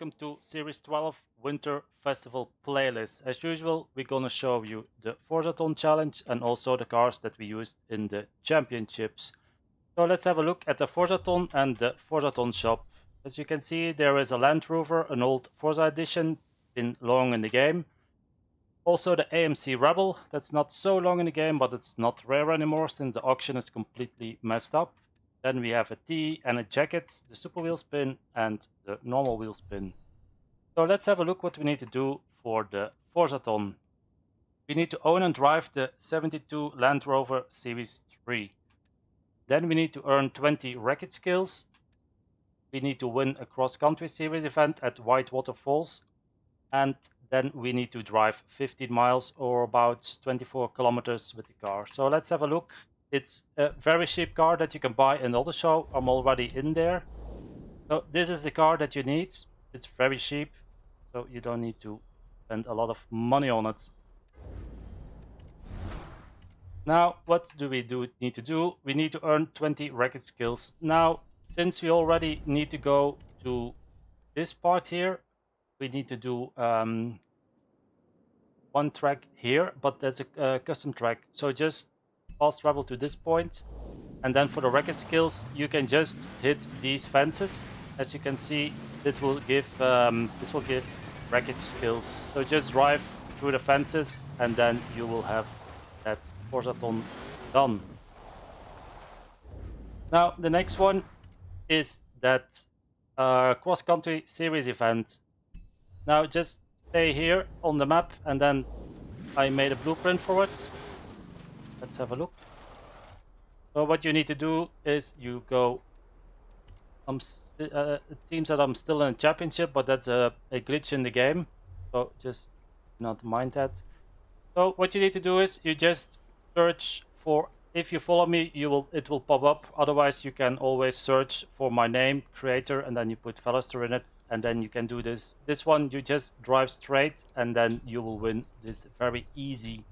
welcome to Series 12 Winter Festival playlist. As usual, we're gonna show you the Forzathon challenge and also the cars that we used in the championships. So let's have a look at the Forzathon and the Forzathon shop. As you can see, there is a Land Rover, an old Forza edition, been long in the game. Also the AMC Rebel, that's not so long in the game, but it's not rare anymore since the auction is completely messed up. Then we have a T and a jacket, the super Wheelspin and the normal Wheelspin. So let's have a look what we need to do for the Forzathon. We need to own and drive the 72 Land Rover Series 3. Then we need to earn 20 wreckage skills. We need to win a cross-country series event at Whitewater Falls. And then we need to drive 15 miles or about 24 kilometers with the car. So let's have a look. It's a very cheap car that you can buy in the show. I'm already in there. So this is the car that you need. It's very cheap, so you don't need to spend a lot of money on it. Now, what do we need to do? We need to earn 20 wreckage skills. Now, since we already need to go to this part here, we need to do one track here, but that's a custom track. So just fast travel to this point, and then for the wreckage skills you can just hit these fences. As you can see, this will give wreckage skills. So just drive through the fences and then you will have that Forzathon done. Now the next one is that cross-country series event. Now just stay here on the map and then I made a blueprint for it. Let's have a look. So what you need to do is you go. It seems that I'm still in a championship, but that's a glitch in the game. So just not mind that. So what you need to do is you just search for. If you follow me, it will pop up. Otherwise, you can always search for my name, creator, and then you put Valorster in it, and then you can do this. This one you just drive straight, and then you will win this very easy.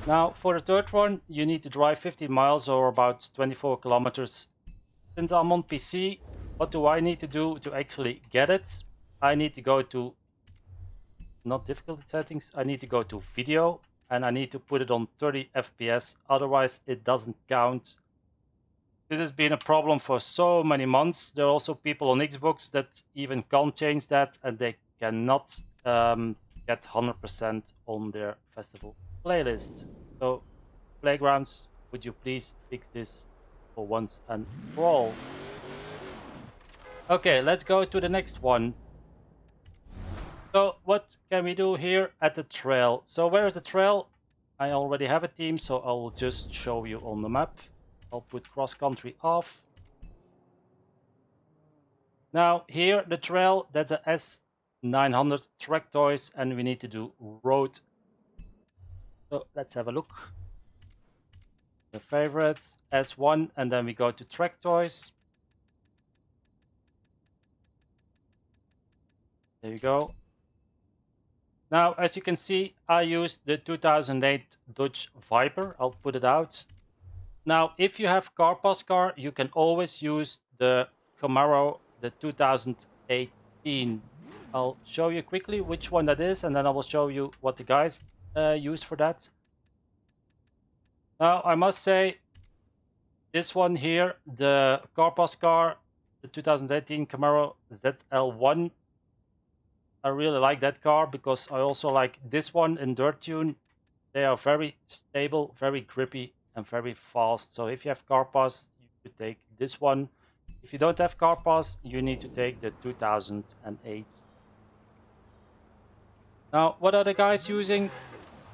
Now for the third one, you need to drive 15 miles or about 24 kilometers. Since I'm on PC, what do I need to do to actually get it? I need to go to, not difficulty settings, I need to go to video and I need to put it on 30 FPS, otherwise it doesn't count. This has been a problem for so many months. There are also people on Xbox that even can't change that and they cannot get 100% on their festival playlist. So Playgrounds, would you please fix this for once and for all? Okay, let's go to the next one. So what can we do here at the trail? So where is the trail? I already have a team, so I will just show you on the map. I'll put cross country off. Now here the trail, that's a S900 track toys and we need to do road. So let's have a look. The favorites, S1, and then we go to track toys. There you go. Now, as you can see, I used the 2008 Dodge Viper. I'll put it out. Now, if you have Car Pass car, you can always use the Camaro, the 2018. I'll show you quickly which one that is, and then I will show you what the guys use for that. Now, I must say, this one here, the Car Pass car, the 2018 Camaro ZL1, I really like that car because I also like this one in Dirt Tune. They are very stable, very grippy, and very fast. So if you have Car Pass, you should take this one. If you don't have Car Pass, you need to take the 2008. Now, what are the guys using?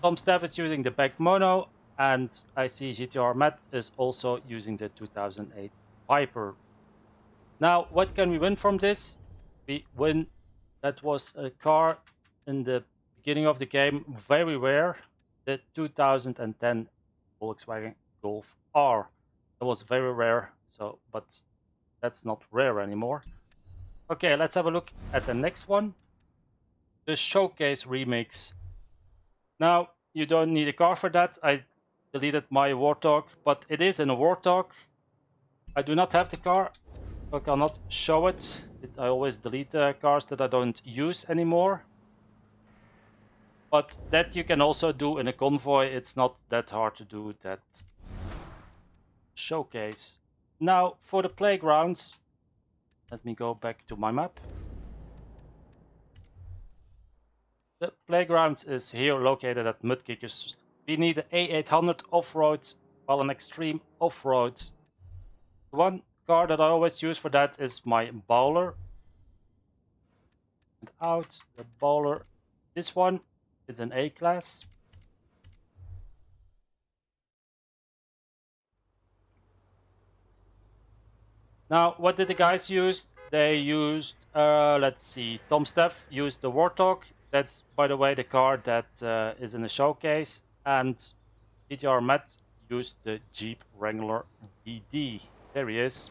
Tomstev is using the Bac Mono, and I see GTR Matt is also using the 2008 Viper. Now, what can we win from this? We win. That was a car in the beginning of the game, very rare, the 2010 Volkswagen Golf R. It was very rare, so but that's not rare anymore. Okay, let's have a look at the next one, the Showcase Remix. Now, you don't need a car for that. I deleted my Warthog, but it is in a Warthog. I do not have the car, so I cannot show it. I always delete cars that I don't use anymore. But that you can also do in a convoy. It's not that hard to do that showcase. Now for the playgrounds, let me go back to my map. The playgrounds is here located at Mudkickers. We need an A800 off-road, well, an extreme off-road. The one car that I always use for that is my bowler. And out the bowler. This one is an A class. Now, what did the guys use? They used, let's see, Tomstev used the Warthog. That's, by the way, the car that is in the showcase. And DTR Matt used the Jeep Wrangler DD. There he is.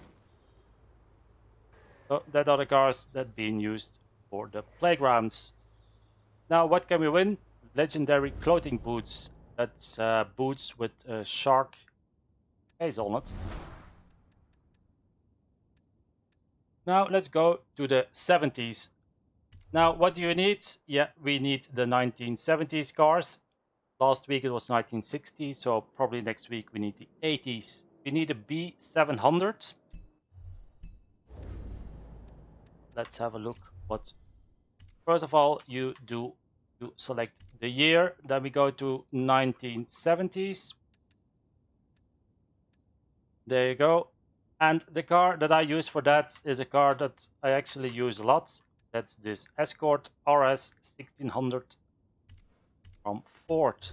So that are the cars that being used for the playgrounds. Now, what can we win? Legendary clothing boots. That's boots with a shark face on it. Now let's go to the 70s. Now what do you need? Yeah, we need the 1970s cars. Last week it was 1960, so probably next week we need the 80s. We need a B700. Let's have a look. What? First of all, you select the year. Then we go to 1970s. There you go. And the car that I use for that is a car that I actually use a lot. That's this Escort RS 1600 from Ford.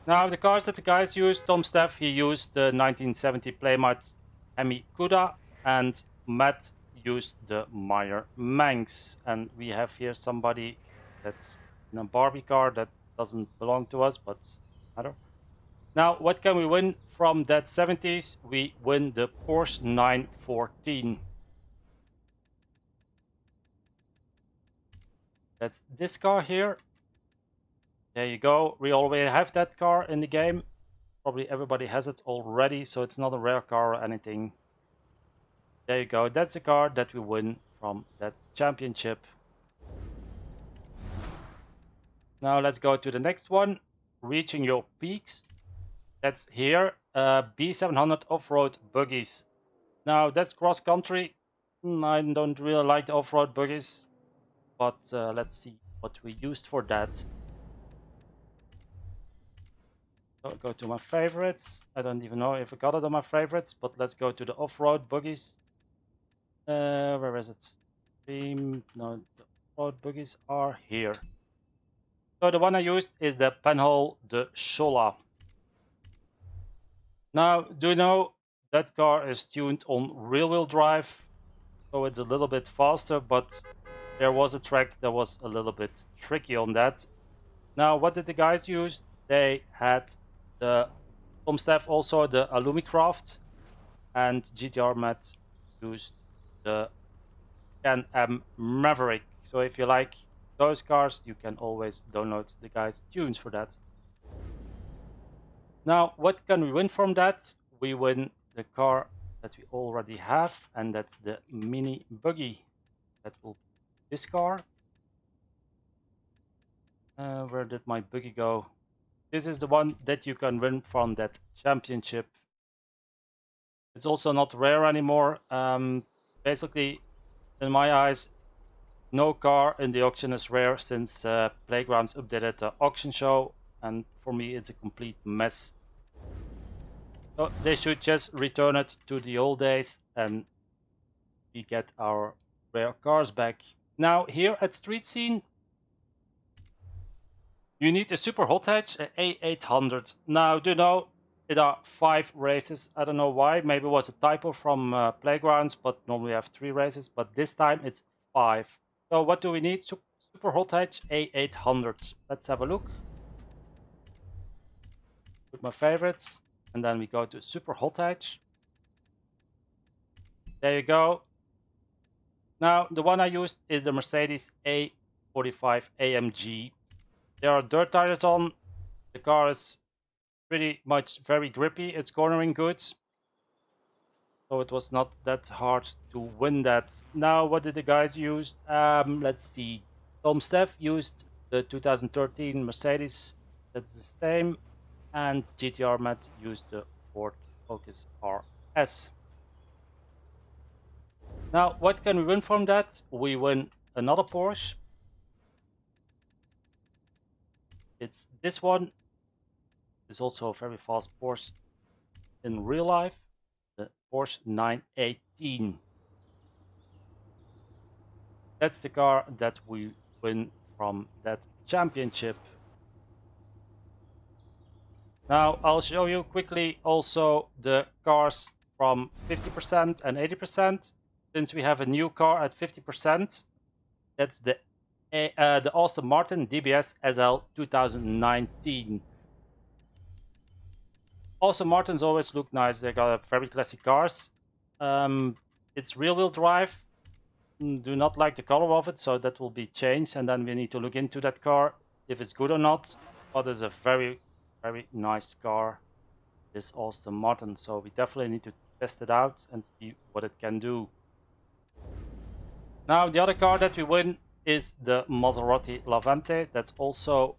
Now the cars that the guys used, Tomstev, he used the 1970 Plymouth Hemi-Cuda, and Matt used the Meyer Manx. And we have here somebody that's in a Barbie car that doesn't belong to us, but matter. Now, what can we win from that 70s? We win the Porsche 914. That's this car here. There you go. We already have that car in the game. Probably everybody has it already, so it's not a rare car or anything. There you go. That's the car that we win from that championship. Now let's go to the next one. Reaching your peaks. That's here. B700 off-road buggies. Now that's cross-country. I don't really like the off-road buggies, but let's see what we used for that. So go to my favorites. I don't even know if I got it on my favorites, but let's go to the off-road buggies. Where is it? No, the off-road buggies are here. So the one I used is the Penhall, the Cholla. Now, do you know that car is tuned on rear-wheel drive, so it's a little bit faster, but there was a track that was a little bit tricky on that. Now, what did the guys use? They had the Tomstev, also the Alumi Craft, and GTR Matt used the Can-Am Maverick. So if you like those cars, you can always download the guys' tunes for that. Now, what can we win from that? We win the car that we already have, and that's the mini buggy. That will be this car. Where did my buggy go? This is the one that you can win from that championship. It's also not rare anymore. Basically, in my eyes, no car in the auction is rare since Playgrounds updated the auction show, and for me it's a complete mess. So they should just return it to the old days and we get our rare cars back. Now here at Street Scene, you need a super hot hatch, a A800. Now do you know, there are 5 races. I don't know why, maybe it was a typo from Playgrounds, but normally we have 3 races, but this time it's 5. So what do we need? Super hot hatch A800. Let's have a look. Put my favorites, and then we go to super hot hatch. There you go. Now the one I used is the Mercedes A45 AMG. There are dirt tires on. The car is pretty much very grippy. It's cornering good. So it was not that hard to win that. Now, what did the guys use? Let's see. Tomstev used the 2013 Mercedes. That's the same. And GTR Matt used the Ford Focus RS. Now, what can we win from that? We win another Porsche. It's this one. It's also a very fast Porsche in real life. The Porsche 918. That's the car that we win from that championship. Now I'll show you quickly also the cars from 50% and 80%. Since we have a new car at 50%, that's the Aston Martin DBS SL 2019. Aston Martins always look nice. They got very classic cars. It's rear-wheel drive. Do not like the color of it, so that will be changed, and then we need to look into that car if it's good or not. But it's a very nice car, this Aston Martin, so we definitely need to test it out and see what it can do. Now the other car that we win is the Maserati Levante. That's also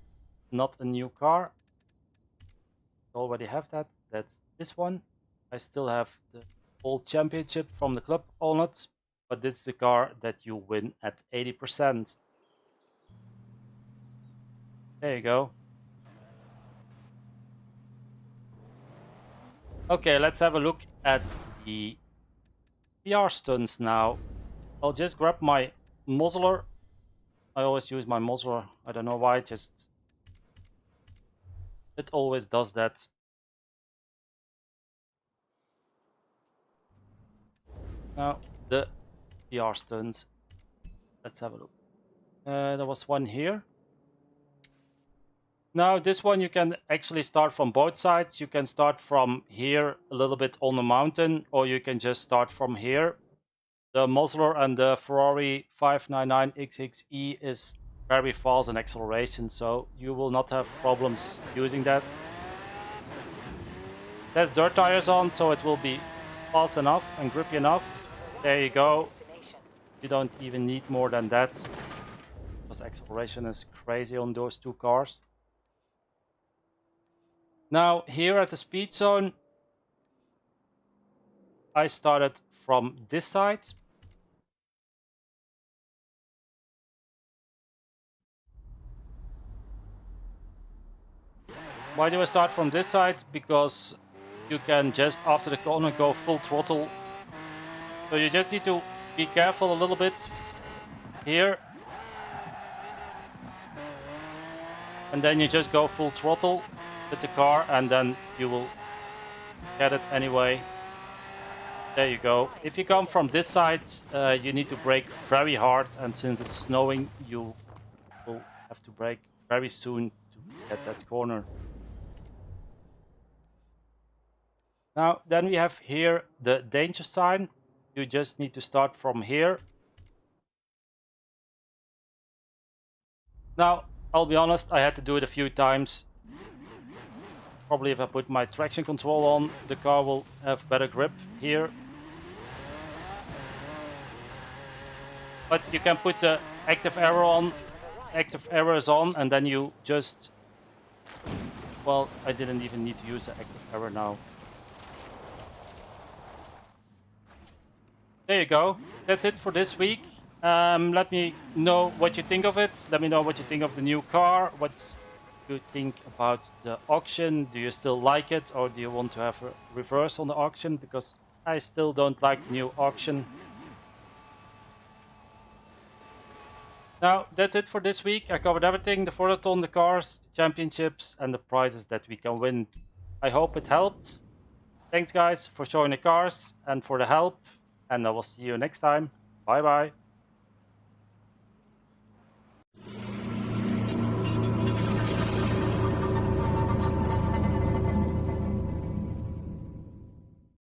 not a new car. We already have that. That's this one. I still have the old championship from the club on it, but this is the car that you win at 80%. There you go. Okay, let's have a look at the PR stunts now. I'll just grab my Mosler. I always use my Mosler. I don't know why, it always does that. Now the PR stunts. Let's have a look. There was one here. Now this one you can actually start from both sides. You can start from here a little bit on the mountain, or you can just start from here. The Mosler and the Ferrari 599XX is very fast in acceleration, so you will not have problems using that. There's dirt tires on, so it will be fast enough and grippy enough. There you go. You don't even need more than that, because acceleration is crazy on those two cars. Now here at the speed zone, I started from this side. Why do I start from this side? Because you can just after the corner go full throttle. So you just need to be careful a little bit here. And then you just go full throttle with the car, and then you will get it anyway. There you go. If you come from this side, you need to brake very hard, and since it's snowing, you will have to brake very soon to get that corner. Now, then we have here the danger sign. You just need to start from here. Now, I'll be honest, I had to do it a few times. Probably if I put my traction control on, the car will have better grip here. But you can put the active error on, active error is on, and then you just, well, I didn't even need to use the active error now. There you go. That's it for this week. Let me know what you think of it. Let me know what you think of the new car. What you think about the auction. Do you still like it, or do you want to have a reverse on the auction? Because I still don't like the new auction. Now, that's it for this week. I covered everything, the Forzathon, the cars, the championships, and the prizes that we can win. I hope it helped. Thanks guys for showing the cars and for the help, and I will see you next time. Bye bye.